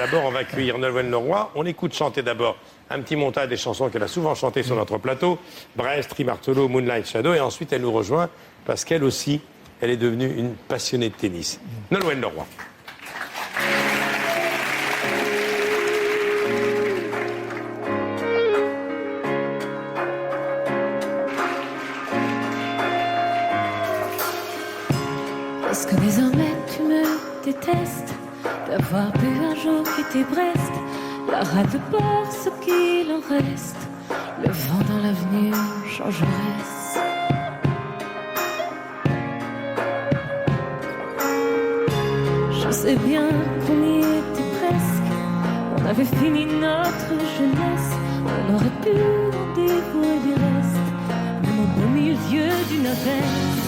D'abord, on va accueillir Nolwenn Leroy. On écoute chanter d'abord un petit montage des chansons qu'elle a souvent chantées sur notre plateau. Brest, Trimartolo, Moonlight Shadow. Et ensuite, elle nous rejoint parce qu'elle aussi, elle est devenue une passionnée de tennis. Nolwenn Leroy. Est-ce que désormais tu me détestes d'avoir bu un jour quitté Brest, la rade de bord, ce qu'il en reste, le vent dans l'avenir changeresse. Je sais bien qu'on y était presque, on avait fini notre jeunesse, on aurait pu en dévouer des restes, même au beau milieu d'une averse.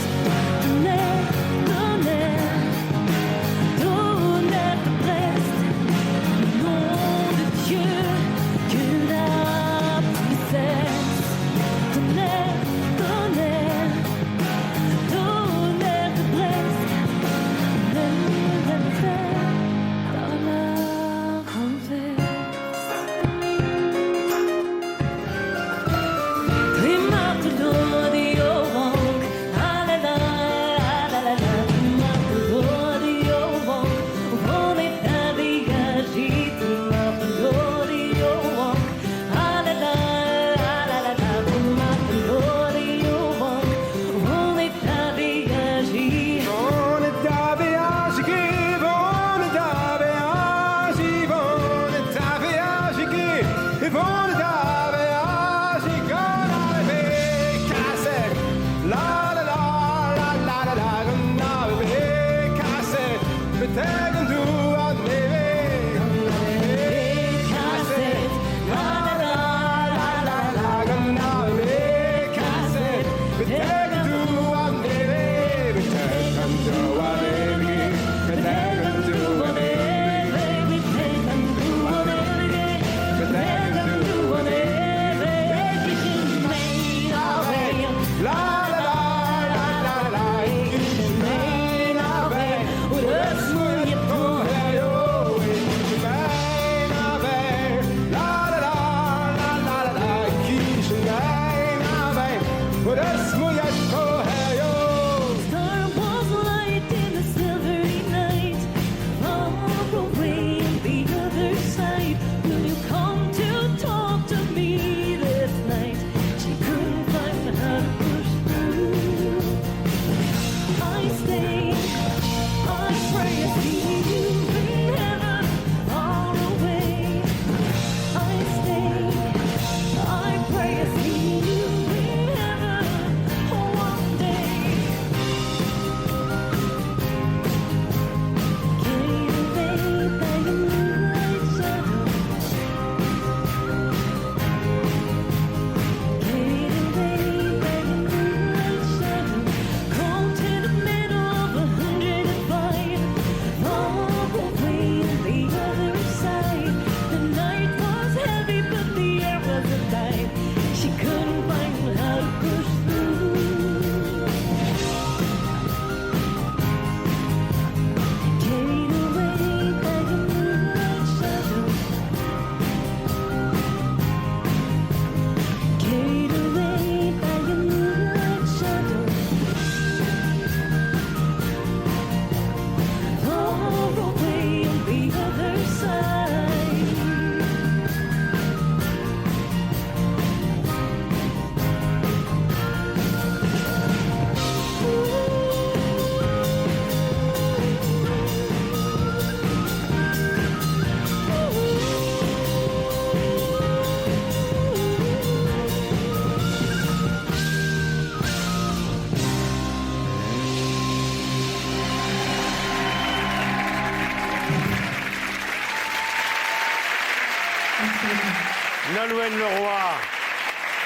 Nolwenn Leroy,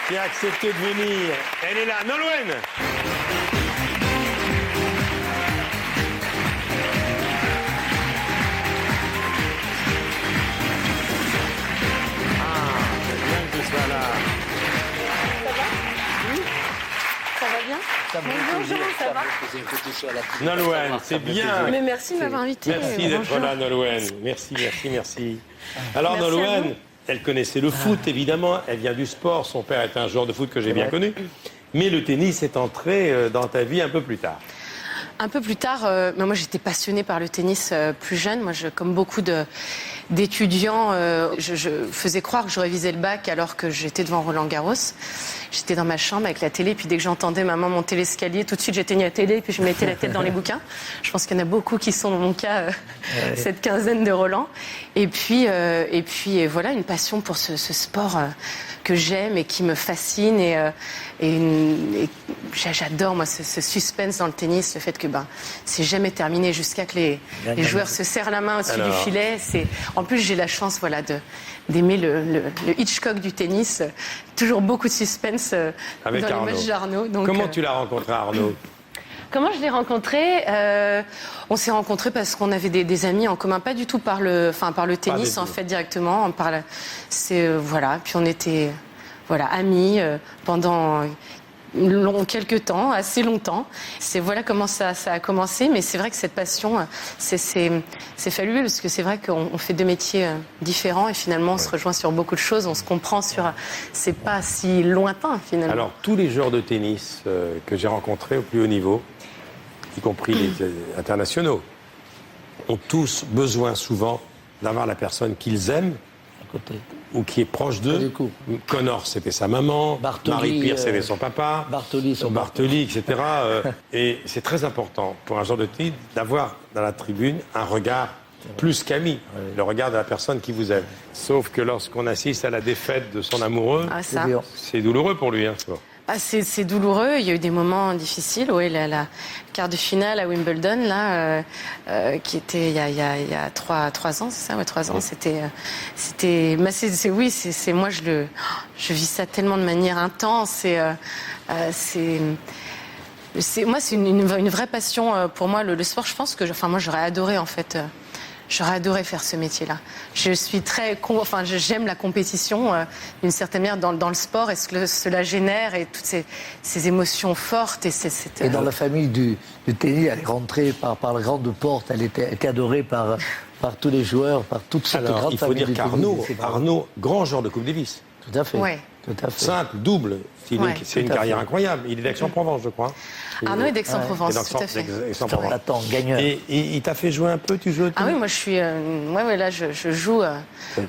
qui a accepté de venir. Elle est là. Nolwenn! Ah, c'est bien que tu sois là. Ça va? Oui. Ça va bien? Ça me fait plaisir, ça me fait plaisir que tu sois là. Nolwenn, c'est bien. Mais merci de m'avoir invité. Merci d'être Bonjour. là, Nolwenn. Merci. Alors, Merci à Nolwenn, vous. elle connaissait le foot, évidemment. Elle vient du sport. Son père était un joueur de foot que j'ai bien connu. Mais le tennis est entré dans ta vie un peu plus tard. Un peu plus tard, moi j'étais passionnée par le tennis plus jeune. Moi, comme beaucoup d'étudiants, je faisais croire que je révisais le bac alors que j'étais devant Roland Garros. J'étais dans ma chambre avec la télé, puis dès que j'entendais maman monter l'escalier, tout de suite j'éteignais la télé, puis je mettais la tête dans les bouquins. Je pense qu'il y en a beaucoup qui sont dans mon cas, cette quinzaine de Roland. Et puis voilà, une passion pour ce sport que j'aime et qui me fascine. Et j'adore moi ce suspense dans le tennis, le fait que c'est jamais terminé jusqu'à que les joueurs se serrent la main au-dessus du filet. En plus j'ai la chance d'aimer le Hitchcock du tennis. Toujours beaucoup de suspense Avec dans les Arnaud. matchs d'Arnaud. Donc, Comment tu l'as rencontré, Arnaud? Comment je l'ai rencontré? On s'est rencontrés parce qu'on avait des amis en commun, pas du tout par le tennis en fait directement. Puis on était amis pendant quelques temps, assez longtemps. C'est comment ça a commencé, mais c'est vrai que cette passion, c'est fabuleux parce que c'est vrai qu'on fait deux métiers différents et finalement on se rejoint sur beaucoup de choses, on se comprend c'est pas si lointain finalement. Alors, tous les joueurs de tennis que j'ai rencontrés au plus haut niveau, y compris les internationaux, ont tous besoin souvent d'avoir la personne qu'ils aiment Côté. ou qui est proche Pas d'eux. du coup. Connor, c'était sa maman. Bartoli, Marie Pierce, c'était son papa. Bartoli, etc. Et c'est très important pour un joueur de tennis d'avoir dans la tribune un regard plus qu'ami, le regard de la personne qui vous aime. Sauf que lorsqu'on assiste à la défaite de son amoureux, Ça. c'est douloureux pour lui. C'est douloureux, il y a eu des moments difficiles. Oui, la quart de finale à Wimbledon, là, qui était il y a 3 ans, c'est ça? Ouais, 3 ans, c'était... Moi, je vis ça tellement de manière intense. Moi, c'est une vraie passion pour moi, le sport. Je pense que moi, j'aurais adoré, en fait... J'aurais adoré faire ce métier-là. Je suis j'aime la compétition d'une certaine manière dans le sport et ce que cela génère et toutes ces émotions fortes. Et dans la famille du tennis, elle est rentrée par la grande porte, elle était adorée par tous les joueurs, par toute cette grande famille. Il faut dire du qu'Arnaud, tennis. grand joueur de Coupe Davis. Tout à fait. Ouais. Tout à fait. Simple, double. C'est une Tout à carrière fait. incroyable. Il est d'Aix-en-Provence, je crois. Arnaud est d'Aix-en-Provence, Et tout à fait. d'Aix-en-Provence. Attends, gagneur. Et il t'a fait jouer un peu, tu joues au Ah oui, tennis? moi je suis... là je joue...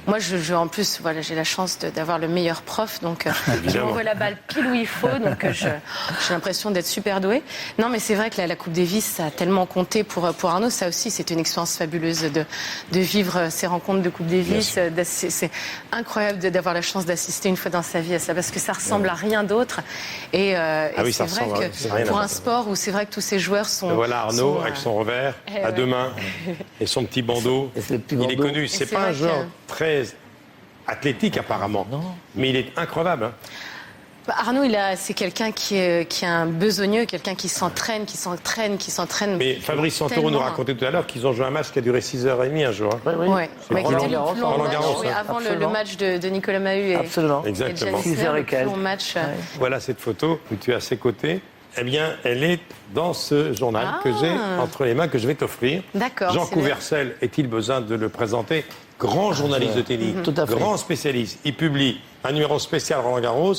moi je joue en plus, j'ai la chance d'avoir le meilleur prof, donc je m'envoie la balle pile où il faut, donc j'ai l'impression d'être super douée. Non mais c'est vrai que la Coupe Davis, ça a tellement compté pour Arnaud, ça aussi c'est une expérience fabuleuse de vivre ces rencontres de Coupe Davis. C'est incroyable d'avoir la chance d'assister une fois dans sa vie à ça, parce que ça ressemble à rien d'autre. Et oui, ça c'est vrai ressemble, c'est rien que pour à un sport où c'est vrai que tous ces joueurs sont... Et voilà Arnaud sont, avec son revers à ouais. deux mains et son petit bandeau. Et ce petit Il est bandeau. connu. C'est c'est pas un vrai joueur que- très athlétique apparemment, Non. mais il est increvable. Arnaud, c'est quelqu'un qui est un besogneux, quelqu'un qui s'entraîne. Mais Fabrice Santoro nous tellement. racontait tout à l'heure qu'ils ont joué un match qui a duré 6h30 un jour. Oui, oui. Ouais. C'est Qui était Roland le Garros, plus long Roland match, Garros, oui, hein. avant le Absolument. match de Nicolas Mahut et Absolument. Exactement. Janis 6 Sinner, heures et le plus quelques. long match. Voilà cette photo où tu es à ses côtés. Eh bien, elle est dans ce journal Ah. que j'ai entre les mains, que je vais t'offrir. D'accord, Jean c'est bien. Couvercel, est-il besoin de le présenter? Grand journaliste de tennis, Tout à fait. grand spécialiste. Il publie un numéro spécial Roland Garros,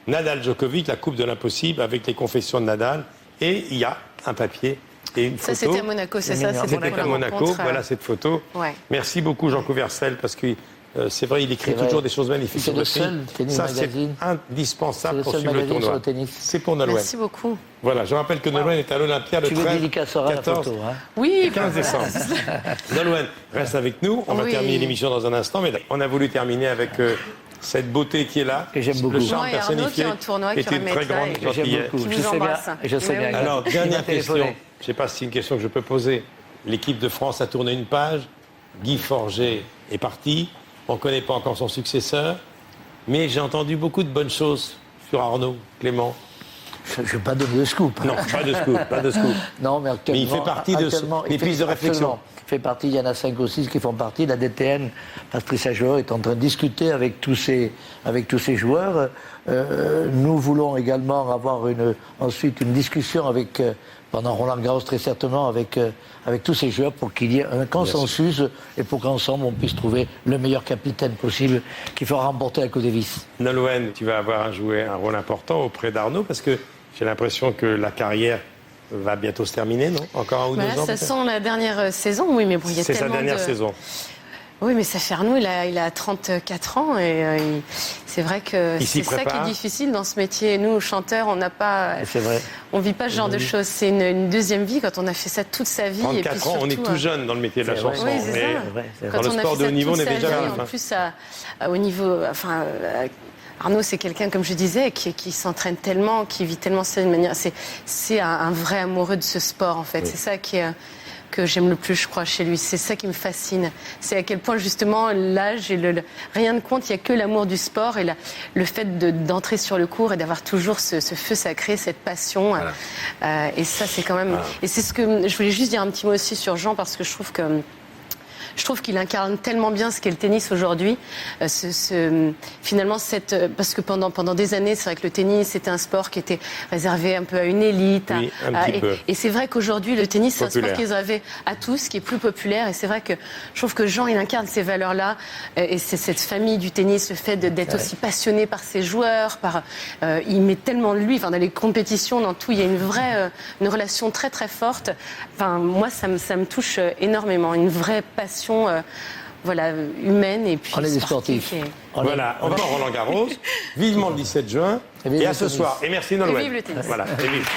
Nadal Djokovic, la coupe de l'impossible, avec les confessions de Nadal. Et il y a un papier et une Ça, photo. c'était à Monaco, c'est ça? C'était à Monaco, voilà cette photo. Ouais. Merci beaucoup Jean Couvercel, parce que c'est vrai, il écrit C'est vrai. toujours des choses magnifiques. C'est sur le tennis. seul tennis Ça, c'est magazine. indispensable C'est le pour seul suivre le magazine tournoi. sur le tennis. C'est pour Nolwenn. Merci beaucoup. Voilà, je rappelle que Nolwenn est à l'Olympia le Tu veux 13, dédicacer la 14, photo, hein? Oui, 15 décembre. Nolwenn, reste avec nous. On va Oui. terminer l'émission dans un instant, mais on a voulu terminer avec cette beauté qui est là. Que j'aime beaucoup. Le charme Moi et Arnaud qui personnifié. est en tournoi, qui était une très remettra grande et que J'aime gentillesse. beaucoup. Qui Je nous sais bien. embrasse. Je sais Oui, bien. oui. Alors, Il dernière m'a question. téléphoné. Je ne sais pas si c'est une question que je peux poser. L'équipe de France a tourné une page. Guy Forget est parti. On ne connaît pas encore son successeur. Mais j'ai entendu beaucoup de bonnes choses sur Arnaud, Clément. Je ne vais pas donner de scoop. Non, pas de scoop, pas de scoop. Non, mais actuellement... Mais il fait partie des pistes de réflexion. Il fait partie, il y en a 5 ou 6 qui font partie. La DTN, Patrice Ajor, est en train de discuter avec tous ces joueurs. Nous voulons également avoir ensuite une discussion pendant Roland Garros très certainement avec tous ces joueurs pour qu'il y ait un consensus et pour qu'ensemble on puisse trouver le meilleur capitaine possible qui fera remporter la Coupe Davis. Nolwenn, tu vas avoir à jouer un rôle important auprès d'Arnaud parce que j'ai l'impression que la carrière va bientôt se terminer, non? Encore 1 ou 2 ans? Ça sent la dernière saison, oui, mais bon, il y a tellement C'est sa dernière saison. Oui, mais ça fait Arnaud, il a 34 ans et c'est vrai que c'est ça qui est difficile dans ce métier. Nous, chanteurs, on n'a pas, on vit pas ce genre de choses. C'est une deuxième vie quand on a fait ça toute sa vie. 34 et puis ans, surtout, on est tout jeune dans le métier de la chanson. Oui, c'est mais quand dans le sport de haut niveau, on est déjà là. En plus, au niveau, Arnaud, c'est quelqu'un, comme je disais, qui s'entraîne tellement, qui vit tellement ça d'une manière. C'est un vrai amoureux de ce sport, en fait. Oui. C'est ça que j'aime le plus, je crois, chez lui. C'est ça qui me fascine. C'est à quel point, justement, l'âge et rien ne compte. Il n'y a que l'amour du sport et le fait d'entrer sur le court et d'avoir toujours ce feu sacré, cette passion. Voilà. Et ça, c'est quand même... Voilà. Et c'est ce que... Je voulais juste dire un petit mot aussi sur Jean, parce que je trouve qu'il incarne tellement bien ce qu'est le tennis aujourd'hui. Finalement, parce que pendant des années, c'est vrai que le tennis c'était un sport qui était réservé un peu à une élite. Oui, un petit peu. Et c'est vrai qu'aujourd'hui, le tennis, c'est un sport qui est réservé à tous, qui est plus populaire. Et c'est vrai que je trouve que Jean, il incarne ces valeurs-là. Et c'est cette famille du tennis, le fait d'être aussi passionné par ses joueurs. Il met tellement de lui, dans les compétitions, dans tout. Il y a une relation très très forte. Moi, ça me touche énormément. Une vraie passion. Humaine et puis on est des sportifs. Voilà, on va en Roland Garros. Vivement le 17 juin. Et à ce soir. Et merci Nolwenn. Et vive le tennis. Voilà, et vive.